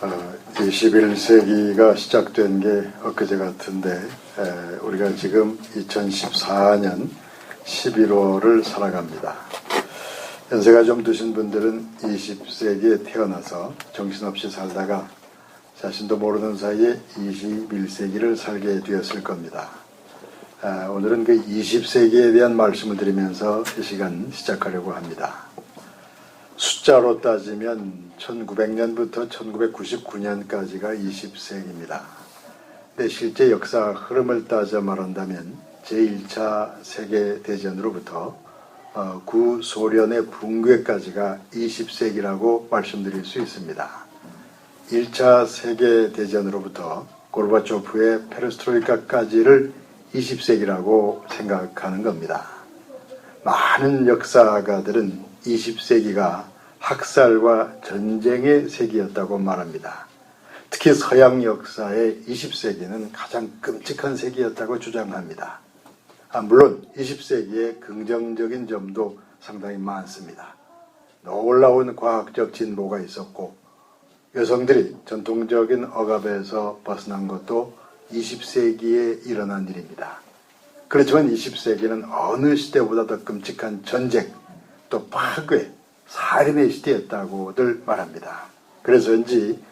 21세기가 시작된 게 엊그제 같은데 우리가 지금 2014년 11월을 살아갑니다. 연세가 좀 드신 분들은 20세기에 태어나서 정신없이 살다가 자신도 모르는 사이에 21세기를 살게 되었을 겁니다. 오늘은 그 20세기에 대한 말씀을 드리면서 이 시간 시작하려고 합니다. 숫자로 따지면 1900년부터 1999년까지가 20세기입니다. 근데 실제 역사 흐름을 따져 말한다면 제1차 세계대전으로부터 구소련의 붕괴까지가 20세기라고 말씀드릴 수 있습니다. 1차 세계대전으로부터 고르바초프의 페레스트로이카까지를 20세기라고 생각하는 겁니다. 많은 역사가들은 20세기가 학살과 전쟁의 세기였다고 말합니다. 특히 서양 역사의 20세기는 가장 끔찍한 세기였다고 주장합니다. 물론 20세기의 긍정적인 점도 상당히 많습니다. 놀라운 과학적 진보가 있었고 여성들이 전통적인 억압에서 벗어난 것도 20세기에 일어난 일입니다. 그렇지만 20세기는 어느 시대보다 더 끔찍한 전쟁, 또 파괴, 살인의 시대였다고들 말합니다. 그래서인지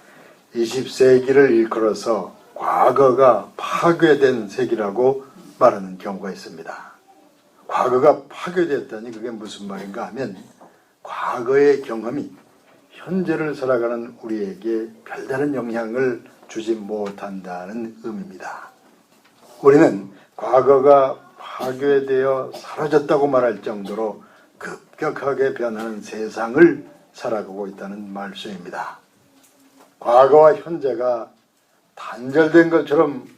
20세기를 일컬어서 과거가 파괴된 세기라고 말하는 경우가 있습니다. 과거가 파괴됐다니 그게 무슨 말인가 하면 과거의 경험이 현재를 살아가는 우리에게 별다른 영향을 주지 못한다는 의미입니다. 우리는 과거가 파괴되어 사라졌다고 말할 정도로 급격하게 변하는 세상을 살아가고 있다는 말씀입니다. 과거와 현재가 단절된 것처럼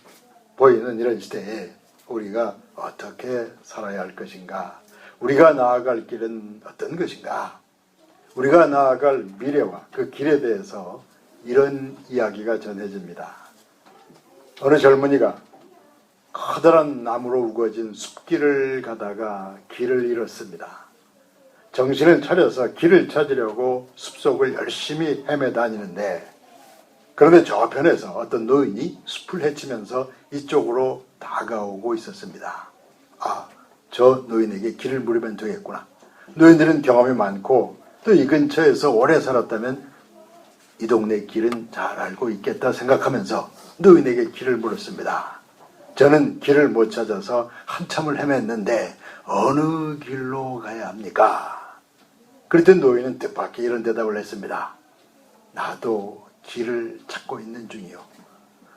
보이는 이런 시대에 우리가 어떻게 살아야 할 것인가? 우리가 나아갈 길은 어떤 것인가? 우리가 나아갈 미래와 그 길에 대해서 이런 이야기가 전해집니다. 어느 젊은이가 커다란 나무로 우거진 숲길을 가다가 길을 잃었습니다. 정신을 차려서 길을 찾으려고 숲속을 열심히 헤매 다니는데 그런데 저편에서 어떤 노인이 숲을 헤치면서 이쪽으로 다가오고 있었습니다. 저 노인에게 길을 물으면 되겠구나. 노인들은 경험이 많고 또 이 근처에서 오래 살았다면 이 동네 길은 잘 알고 있겠다 생각하면서 노인에게 길을 물었습니다. 저는 길을 못 찾아서 한참을 헤맸는데 어느 길로 가야 합니까? 그랬더니 노인은 뜻밖의 이런 대답을 했습니다. 나도 길을 찾고 있는 중이요.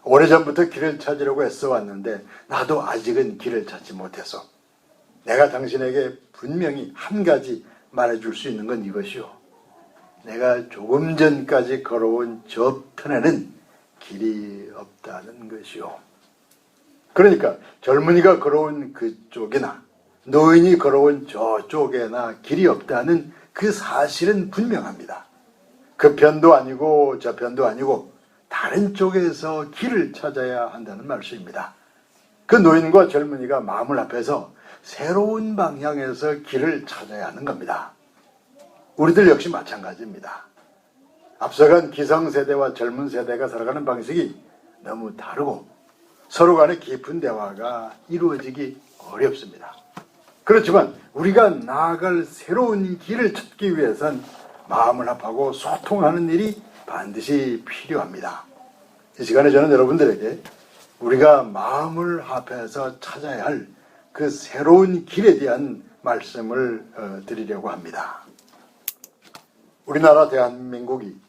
오래전부터 길을 찾으려고 애써 왔는데 나도 아직은 길을 찾지 못해서 내가 당신에게 분명히 한 가지 말해줄 수 있는 건 이것이요. 내가 조금 전까지 걸어온 저편에는 길이 없다는 것이요. 그러니까 젊은이가 걸어온 그쪽이나 노인이 걸어온 저쪽에나 길이 없다는 그 사실은 분명합니다. 그 편도 아니고 저 편도 아니고 다른 쪽에서 길을 찾아야 한다는 말씀입니다. 그 노인과 젊은이가 마음을 합해서 새로운 방향에서 길을 찾아야 하는 겁니다. 우리들 역시 마찬가지입니다. 앞서간 기성세대와 젊은 세대가 살아가는 방식이 너무 다르고 서로 간의 깊은 대화가 이루어지기 어렵습니다. 그렇지만 우리가 나아갈 새로운 길을 찾기 위해선 마음을 합하고 소통하는 일이 반드시 필요합니다. 이 시간에 저는 여러분들에게 우리가 마음을 합해서 찾아야 할 그 새로운 길에 대한 말씀을 드리려고 합니다. 우리나라 대한민국이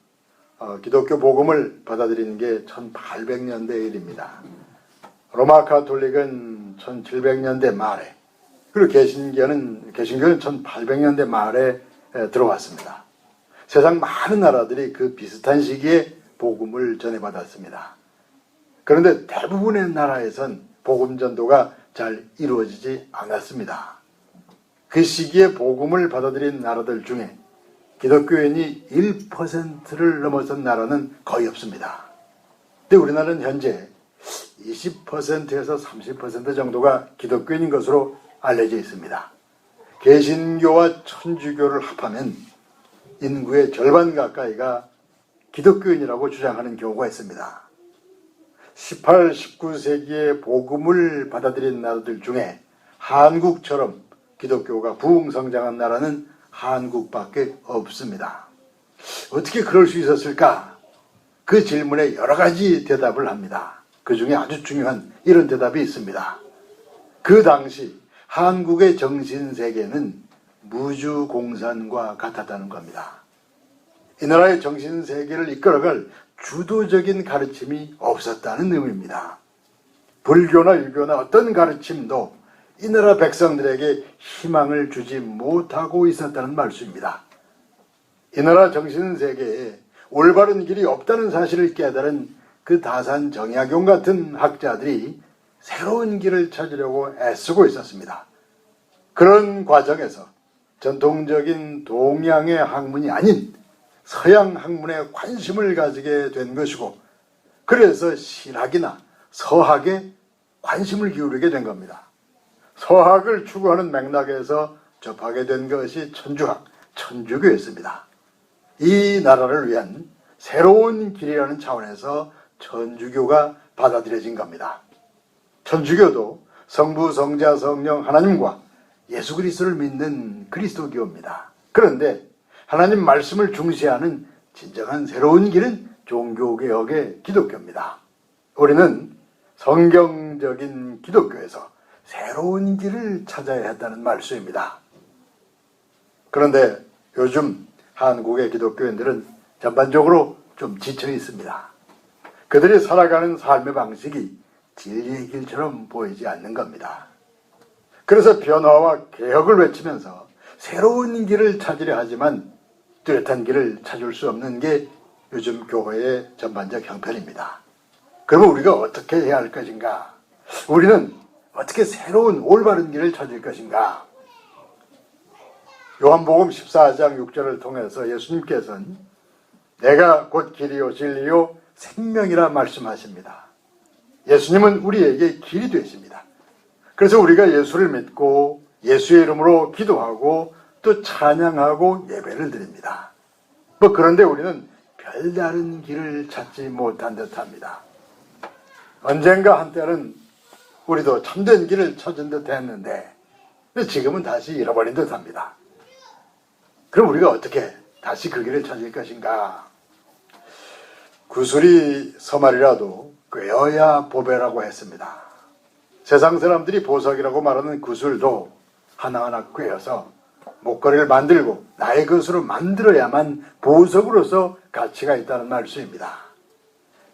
기독교 복음을 받아들이는 게 1800년대 일입니다. 로마 가톨릭은 1700년대 말에 그리고 개신교는 1800년대 말에 들어왔습니다. 세상 많은 나라들이 그 비슷한 시기에 복음을 전해받았습니다. 그런데 대부분의 나라에선 복음 전도가 잘 이루어지지 않았습니다. 그 시기에 복음을 받아들인 나라들 중에 기독교인이 1%를 넘어선 나라는 거의 없습니다. 근데 우리나라는 현재 20%에서 30% 정도가 기독교인인 것으로 알려져 있습니다. 개신교와 천주교를 합하면 인구의 절반 가까이가 기독교인이라고 주장하는 경우가 있습니다. 18, 19세기에 복음을 받아들인 나라들 중에 한국처럼 기독교가 부흥성장한 나라는 한국밖에 없습니다. 어떻게 그럴 수 있었을까? 그 질문에 여러 가지 대답을 합니다. 그 중에 아주 중요한 이런 대답이 있습니다. 그 당시 한국의 정신세계는 무주공산과 같았다는 겁니다. 이 나라의 정신세계를 이끌어갈 주도적인 가르침이 없었다는 의미입니다. 불교나 유교나 어떤 가르침도 이 나라 백성들에게 희망을 주지 못하고 있었다는 말씀입니다. 이 나라 정신세계에 올바른 길이 없다는 사실을 깨달은 그 다산 정약용 같은 학자들이 새로운 길을 찾으려고 애쓰고 있었습니다. 그런 과정에서 전통적인 동양의 학문이 아닌 서양 학문에 관심을 가지게 된 것이고, 그래서 신학이나 서학에 관심을 기울이게 된 겁니다. 서학을 추구하는 맥락에서 접하게 된 것이 천주학, 천주교였습니다. 이 나라를 위한 새로운 길이라는 차원에서 천주교가 받아들여진 겁니다. 천주교도 성부, 성자, 성령 하나님과 예수 그리스도를 믿는 그리스도교입니다. 그런데 하나님 말씀을 중시하는 진정한 새로운 길은 종교개혁의 기독교입니다. 우리는 성경적인 기독교에서 새로운 길을 찾아야 했다는 말씀입니다. 그런데 요즘 한국의 기독교인들은 전반적으로 좀 지쳐 있습니다. 그들이 살아가는 삶의 방식이 진리의 길처럼 보이지 않는 겁니다. 그래서 변화와 개혁을 외치면서 새로운 길을 찾으려 하지만 뚜렷한 길을 찾을 수 없는 게 요즘 교회의 전반적 형편입니다. 그러면 우리가 어떻게 해야 할 것인가? 우리는 어떻게 새로운 올바른 길을 찾을 것인가? 요한복음 14장 6절을 통해서 예수님께서는 내가 곧 길이요 진리요 생명이라 말씀하십니다. 예수님은 우리에게 길이 되십니다. 그래서 우리가 예수를 믿고 예수의 이름으로 기도하고 또 찬양하고 예배를 드립니다. 그런데 우리는 별다른 길을 찾지 못한 듯합니다. 언젠가 한때는 우리도 참된 길을 찾은 듯 했는데 지금은 다시 잃어버린 듯합니다. 그럼 우리가 어떻게 다시 그 길을 찾을 것인가? 구슬이 서말이라도 꿰어야 보배라고 했습니다. 세상 사람들이 보석이라고 말하는 구슬도 하나하나 꿰어서 목걸이를 만들고 나의 것으로 만들어야만 보석으로서 가치가 있다는 말씀입니다.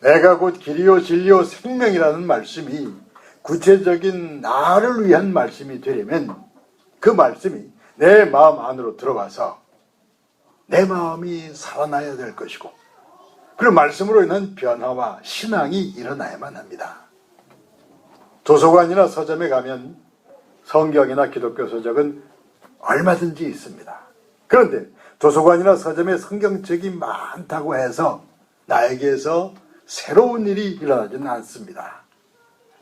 내가 곧 길이요 진리요 생명이라는 말씀이 구체적인 나를 위한 말씀이 되려면 그 말씀이 내 마음 안으로 들어와서 내 마음이 살아나야 될 것이고, 그 말씀으로 인한 변화와 신앙이 일어나야만 합니다. 도서관이나 서점에 가면 성경이나 기독교 서적은 얼마든지 있습니다. 그런데 도서관이나 서점에 성경책이 많다고 해서 나에게서 새로운 일이 일어나지는 않습니다.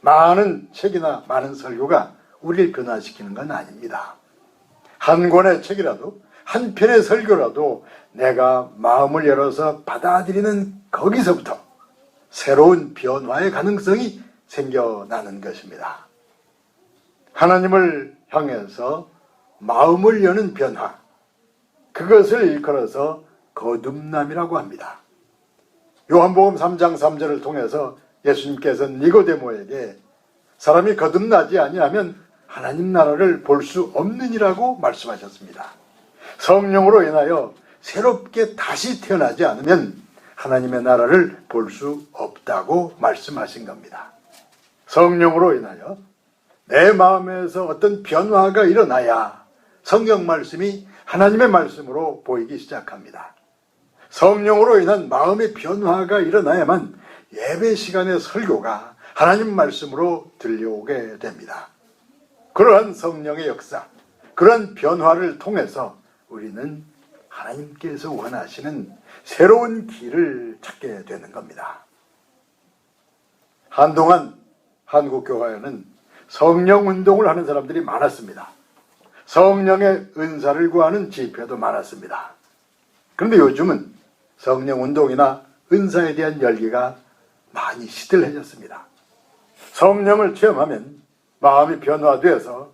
많은 책이나 많은 설교가 우리를 변화시키는 건 아닙니다. 한 권의 책이라도 한 편의 설교라도 내가 마음을 열어서 받아들이는 거기서부터 새로운 변화의 가능성이 생겨나는 것입니다. 하나님을 향해서 마음을 여는 변화, 그것을 일컬어서 거듭남이라고 합니다. 요한복음 3장 3절을 통해서 예수님께서는 니고데모에게 사람이 거듭나지 아니하면 하나님 나라를 볼 수 없느니라고 말씀하셨습니다. 성령으로 인하여 새롭게 다시 태어나지 않으면 하나님의 나라를 볼 수 없다고 말씀하신 겁니다. 성령으로 인하여 내 마음에서 어떤 변화가 일어나야 성경 말씀이 하나님의 말씀으로 보이기 시작합니다. 성령으로 인한 마음의 변화가 일어나야만 예배 시간의 설교가 하나님 말씀으로 들려오게 됩니다. 그러한 성령의 역사, 그러한 변화를 통해서 우리는 하나님께서 원하시는 새로운 길을 찾게 되는 겁니다. 한동안 한국 교회에는 성령 운동을 하는 사람들이 많았습니다. 성령의 은사를 구하는 집회도 많았습니다. 그런데 요즘은 성령 운동이나 은사에 대한 열기가 많이 시들해졌습니다. 성령을 체험하면 마음이 변화되어서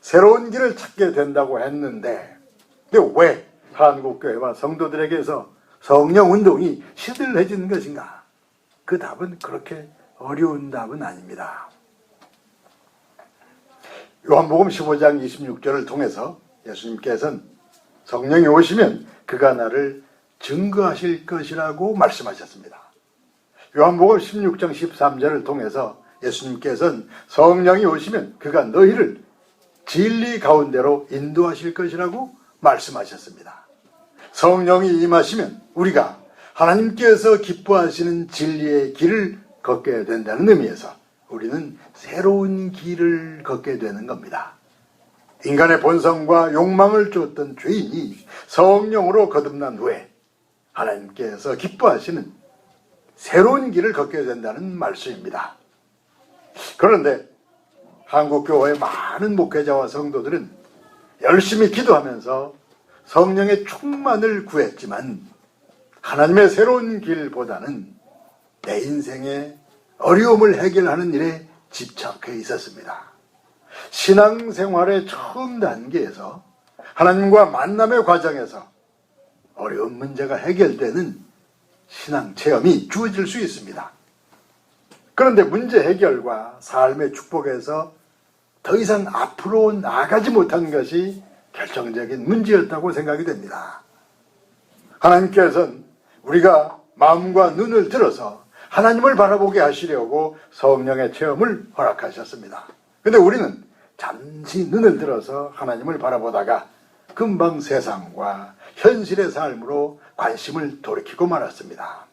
새로운 길을 찾게 된다고 했는데, 근데 왜 한국교회와 성도들에게서 성령 운동이 시들해지는 것인가? 그 답은 그렇게 어려운 답은 아닙니다. 요한복음 15장 26절을 통해서 예수님께서는 성령이 오시면 그가 나를 증거하실 것이라고 말씀하셨습니다. 요한복음 16장 13절을 통해서 예수님께서는 성령이 오시면 그가 너희를 진리 가운데로 인도하실 것이라고 말씀하셨습니다. 성령이 임하시면 우리가 하나님께서 기뻐하시는 진리의 길을 걷게 된다는 의미에서 우리는 새로운 길을 걷게 되는 겁니다. 인간의 본성과 욕망을 쫓던 죄인이 성령으로 거듭난 후에 하나님께서 기뻐하시는 새로운 길을 걷게 된다는 말씀입니다. 그런데 한국교회의 많은 목회자와 성도들은 열심히 기도하면서 성령의 충만을 구했지만 하나님의 새로운 길보다는 내 인생의 어려움을 해결하는 일에 집착해 있었습니다. 신앙생활의 처음 단계에서 하나님과 만남의 과정에서 어려운 문제가 해결되는 신앙 체험이 주어질 수 있습니다. 그런데 문제 해결과 삶의 축복에서 더 이상 앞으로 나가지 못한 것이 결정적인 문제였다고 생각이 됩니다. 하나님께서는 우리가 마음과 눈을 들어서 하나님을 바라보게 하시려고 성령의 체험을 허락하셨습니다. 근데 우리는 잠시 눈을 들어서 하나님을 바라보다가 금방 세상과 현실의 삶으로 관심을 돌이키고 말았습니다.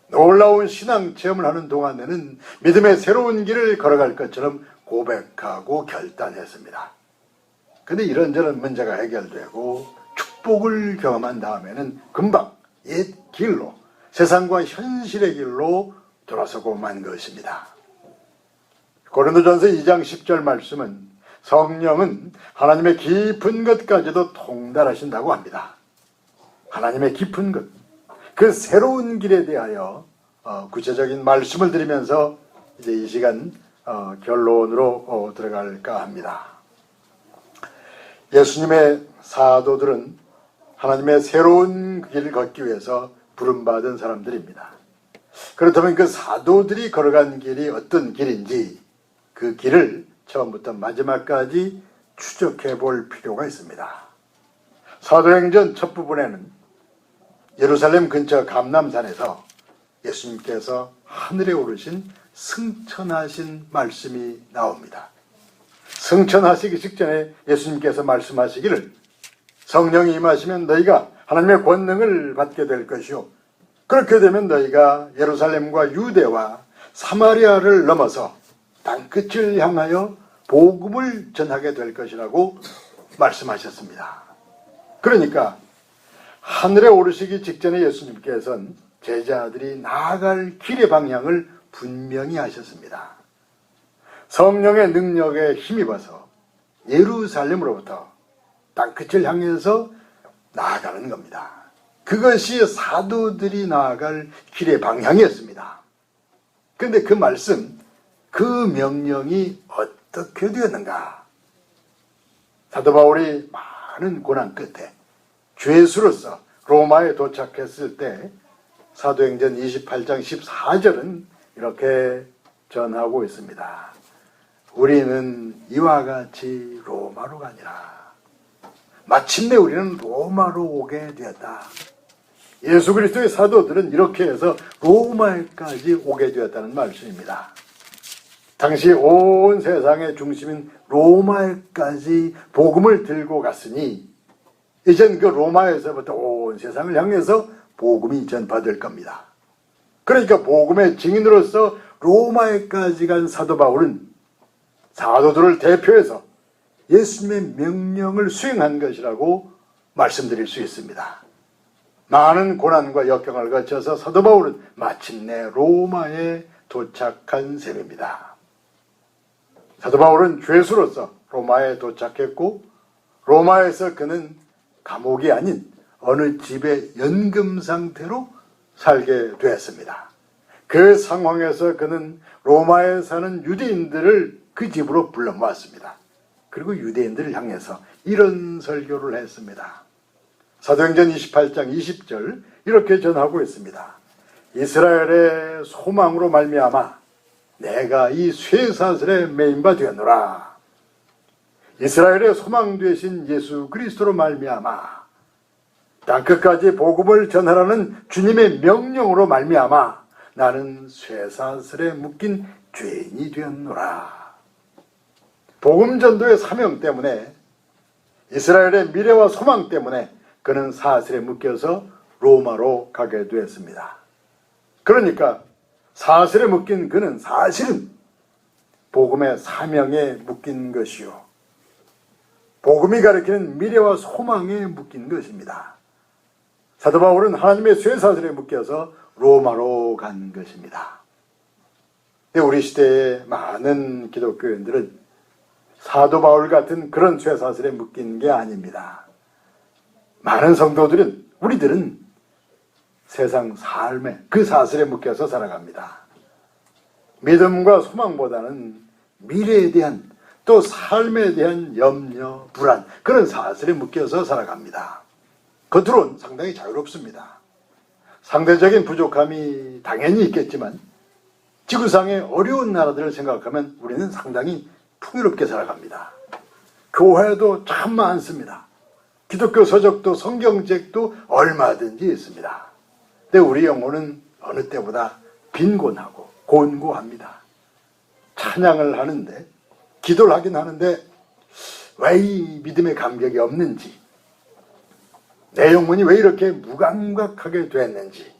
놀라운 신앙 체험을 하는 동안에는 믿음의 새로운 길을 걸어갈 것처럼 고백하고 결단했습니다. 근데 이런저런 문제가 해결되고 축복을 경험한 다음에는 금방 옛 길로, 세상과 현실의 길로 돌아서고 만 것입니다. 고린도전서 2장 10절 말씀은 성령은 하나님의 깊은 것까지도 통달하신다고 합니다. 하나님의 깊은 것, 그 새로운 길에 대하여 구체적인 말씀을 드리면서 이제 이 시간 결론으로 들어갈까 합니다. 예수님의 사도들은 하나님의 새로운 길을 걷기 위해서 부름받은 사람들입니다. 그렇다면 그 사도들이 걸어간 길이 어떤 길인지 그 길을 처음부터 마지막까지 추적해 볼 필요가 있습니다. 사도행전 첫 부분에는 예루살렘 근처 감람산에서 예수님께서 하늘에 오르신 승천하신 말씀이 나옵니다. 승천하시기 직전에 예수님께서 말씀하시기를 성령이 임하시면 너희가 하나님의 권능을 받게 될 것이요 그렇게 되면 너희가 예루살렘과 유대와 사마리아를 넘어서 땅끝을 향하여 복음을 전하게 될 것이라고 말씀하셨습니다. 그러니까 하늘에 오르시기 직전에 예수님께서는 제자들이 나아갈 길의 방향을 분명히 하셨습니다. 성령의 능력에 힘입어서 예루살렘으로부터 땅끝을 향해서 나아가는 겁니다. 그것이 사도들이 나아갈 길의 방향이었습니다. 그런데 그 말씀, 그 명령이 어떻게 되었는가? 사도 바울이 많은 고난 끝에 죄수로서 로마에 도착했을 때 사도행전 28장 14절은 이렇게 전하고 있습니다. 우리는 이와 같이 로마로 가니라. 마침내 우리는 로마로 오게 되었다. 예수 그리스도의 사도들은 이렇게 해서 로마에까지 오게 되었다는 말씀입니다. 당시 온 세상의 중심인 로마에까지 복음을 들고 갔으니 이젠 그 로마에서부터 온 세상을 향해서 복음이 전파될 겁니다. 그러니까 복음의 증인으로서 로마에까지 간 사도 바울은 사도들을 대표해서 예수님의 명령을 수행한 것이라고 말씀드릴 수 있습니다. 많은 고난과 역경을 거쳐서 사도 바울은 마침내 로마에 도착한 셈입니다. 사도 바울은 죄수로서 로마에 도착했고 로마에서 그는 감옥이 아닌 어느 집의 연금 상태로 살게 되었습니다. 그 상황에서 그는 로마에 사는 유대인들을 그 집으로 불러 모았습니다. 그리고 유대인들을 향해서 이런 설교를 했습니다. 사도행전 28장 20절 이렇게 전하고 있습니다. 이스라엘의 소망으로 말미암아 내가 이 쇠사슬에 매인 바 되었노라. 이스라엘의 소망 되신 예수 그리스도로 말미암아 땅끝까지 복음을 전하라는 주님의 명령으로 말미암아 나는 쇠사슬에 묶인 죄인이 되었노라. 복음 전도의 사명 때문에 이스라엘의 미래와 소망 때문에 그는 사슬에 묶여서 로마로 가게 되었습니다. 그러니까 사슬에 묶인 그는 사실은 복음의 사명에 묶인 것이요, 복음이 가리키는 미래와 소망에 묶인 것입니다. 사도 바울은 하나님의 쇠사슬에 묶여서 로마로 간 것입니다. 우리 시대의 많은 기독교인들은 사도 바울 같은 그런 쇠사슬에 묶인 게 아닙니다. 많은 성도들은, 우리들은 세상 삶에 그 사슬에 묶여서 살아갑니다. 믿음과 소망보다는 미래에 대한, 또 삶에 대한 염려, 불안, 그런 사슬에 묶여서 살아갑니다. 겉으로는 상당히 자유롭습니다. 상대적인 부족함이 당연히 있겠지만 지구상의 어려운 나라들을 생각하면 우리는 상당히 풍요롭게 살아갑니다. 교회도 참 많습니다. 기독교 서적도 성경책도 얼마든지 있습니다. 근데 우리 영혼은 어느 때보다 빈곤하고 곤고합니다. 찬양을 하는데, 기도를 하긴 하는데 왜 이 믿음의 감격이 없는지, 내 영혼이 왜 이렇게 무감각하게 됐는지,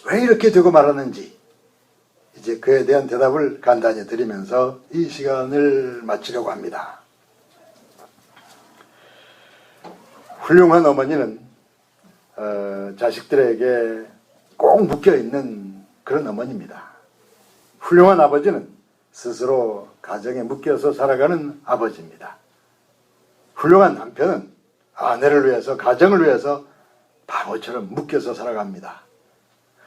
왜 이렇게 되고 말았는지, 이제 그에 대한 대답을 간단히 드리면서 이 시간을 마치려고 합니다. 훌륭한 어머니는 자식들에게 꼭 묶여있는 그런 어머니입니다. 훌륭한 아버지는 스스로 가정에 묶여서 살아가는 아버지입니다. 훌륭한 남편은 아내를 위해서, 가정을 위해서 바보처럼 묶여서 살아갑니다.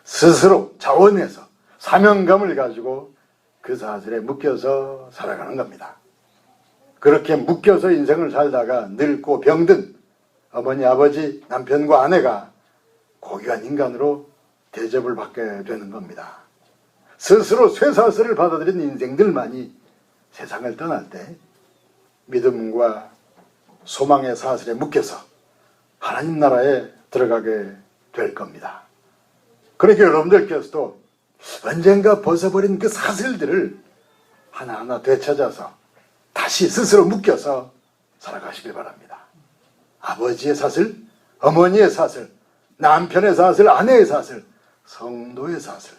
스스로 자원해서 사명감을 가지고 그 사슬에 묶여서 살아가는 겁니다. 그렇게 묶여서 인생을 살다가 늙고 병든 어머니, 아버지, 남편과 아내가 고귀한 인간으로 대접을 받게 되는 겁니다. 스스로 쇠사슬을 받아들인 인생들만이 세상을 떠날 때 믿음과 소망의 사슬에 묶여서 하나님 나라에 들어가게 될 겁니다. 그러니까 여러분들께서도 언젠가 벗어버린 그 사슬들을 하나하나 되찾아서 다시 스스로 묶여서 살아가시길 바랍니다. 아버지의 사슬, 어머니의 사슬, 남편의 사슬, 아내의 사슬, 성도의 사슬,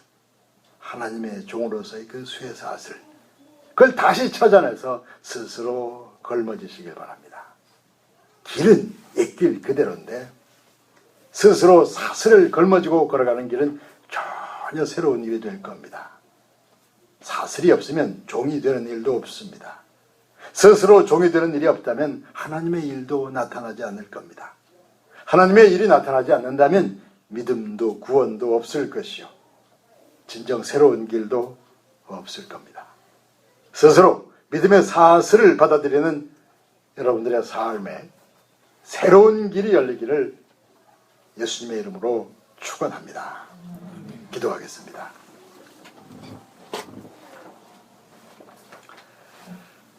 하나님의 종으로서의 그 쇠사슬, 그걸 다시 찾아내서 스스로 걸머지시길 바랍니다. 길은 옛길 그대로인데 스스로 사슬을 걸머지고 걸어가는 길은 전혀 새로운 일이 될 겁니다. 사슬이 없으면 종이 되는 일도 없습니다. 스스로 종이 되는 일이 없다면 하나님의 일도 나타나지 않을 겁니다. 하나님의 일이 나타나지 않는다면 믿음도 구원도 없을 것이요, 진정 새로운 길도 없을 겁니다. 스스로 믿음의 사슬을 받아들이는 여러분들의 삶에 새로운 길이 열리기를 예수님의 이름으로 축원합니다. 기도하겠습니다.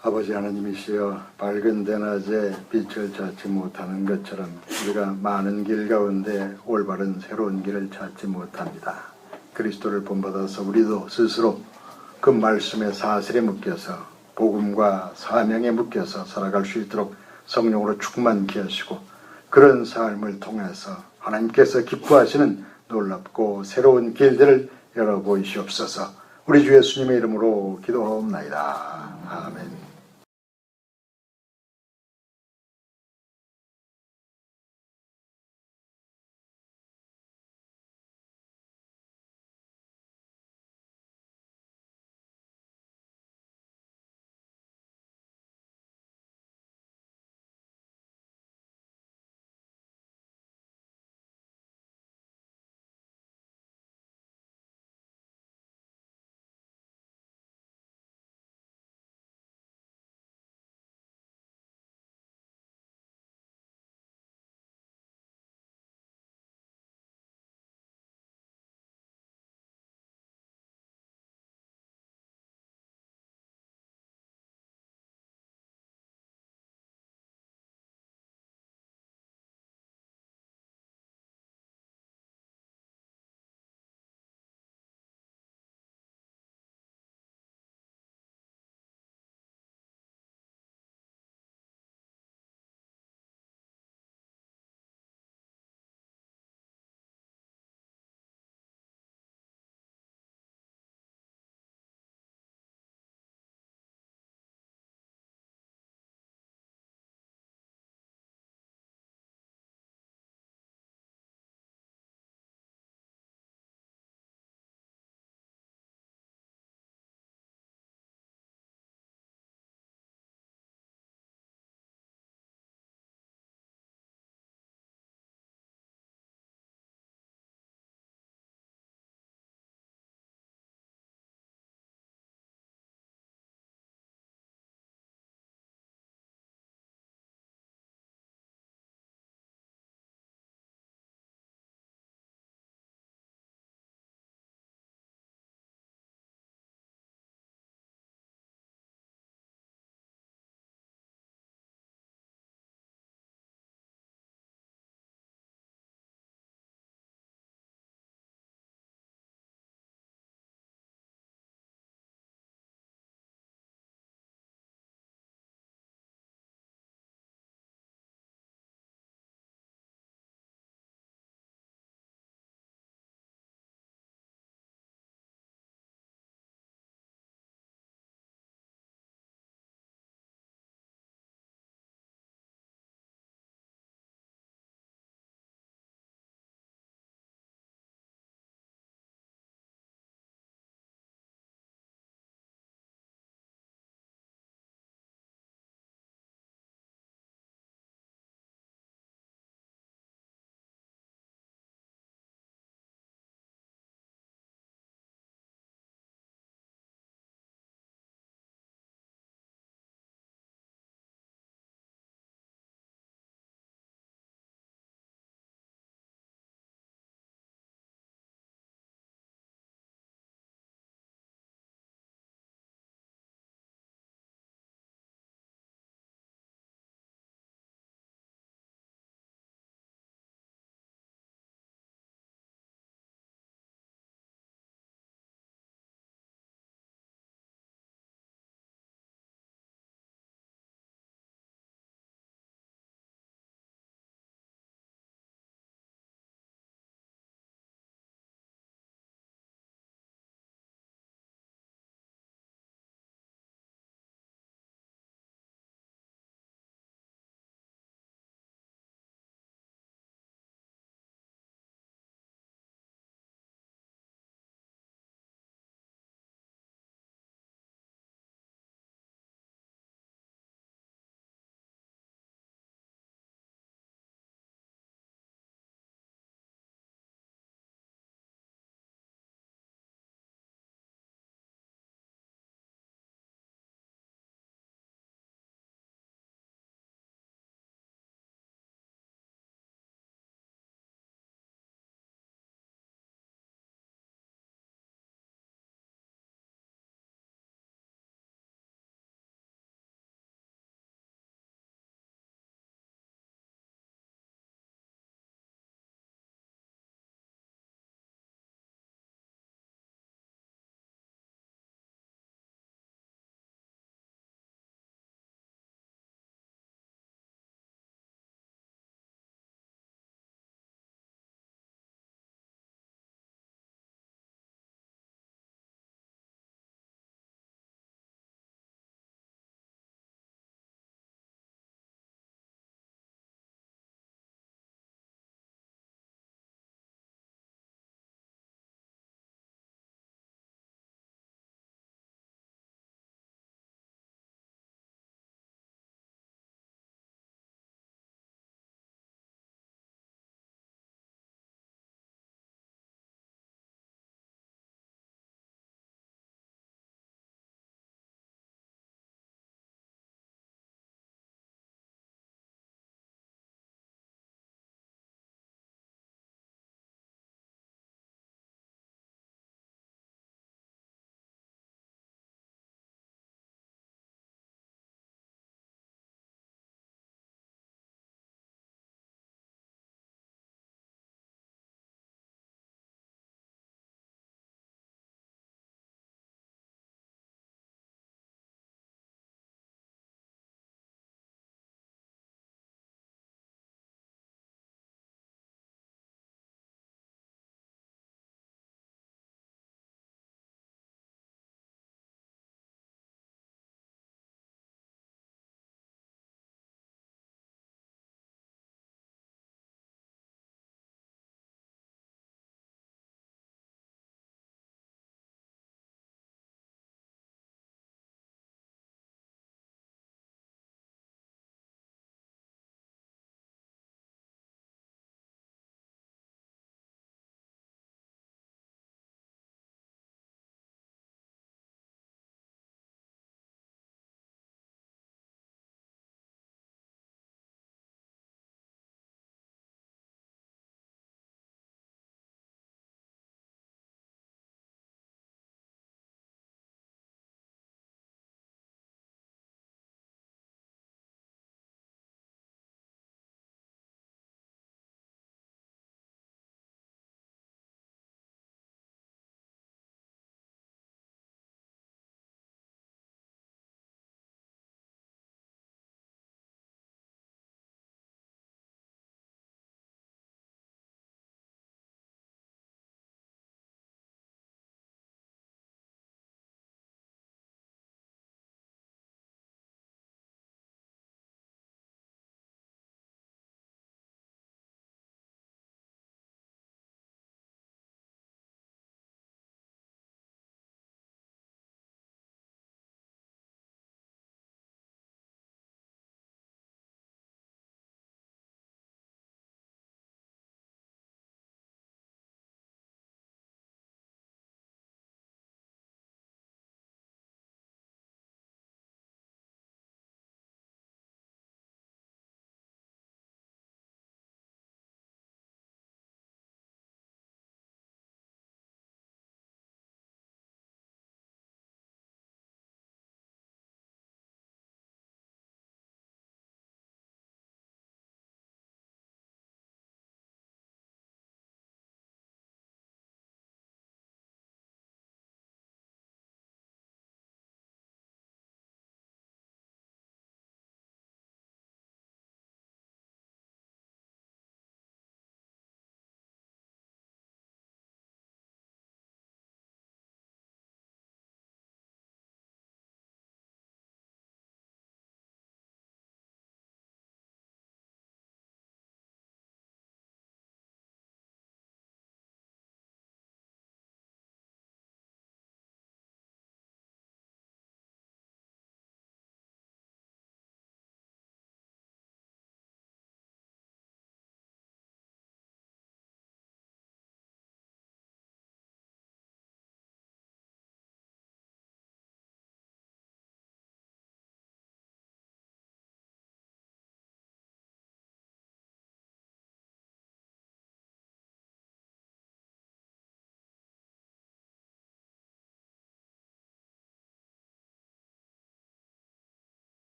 아버지 하나님이시여, 밝은 대낮에 빛을 찾지 못하는 것처럼 우리가 많은 길 가운데 올바른 새로운 길을 찾지 못합니다. 그리스도를 본받아서 우리도 스스로 그 말씀의 사슬에 묶여서 복음과 사명에 묶여서 살아갈 수 있도록 성령으로 충만케 하시고, 그런 삶을 통해서 하나님께서 기뻐하시는 놀랍고 새로운 길들을 열어보이시옵소서. 우리 주 예수님의 이름으로 기도하옵나이다. 아멘.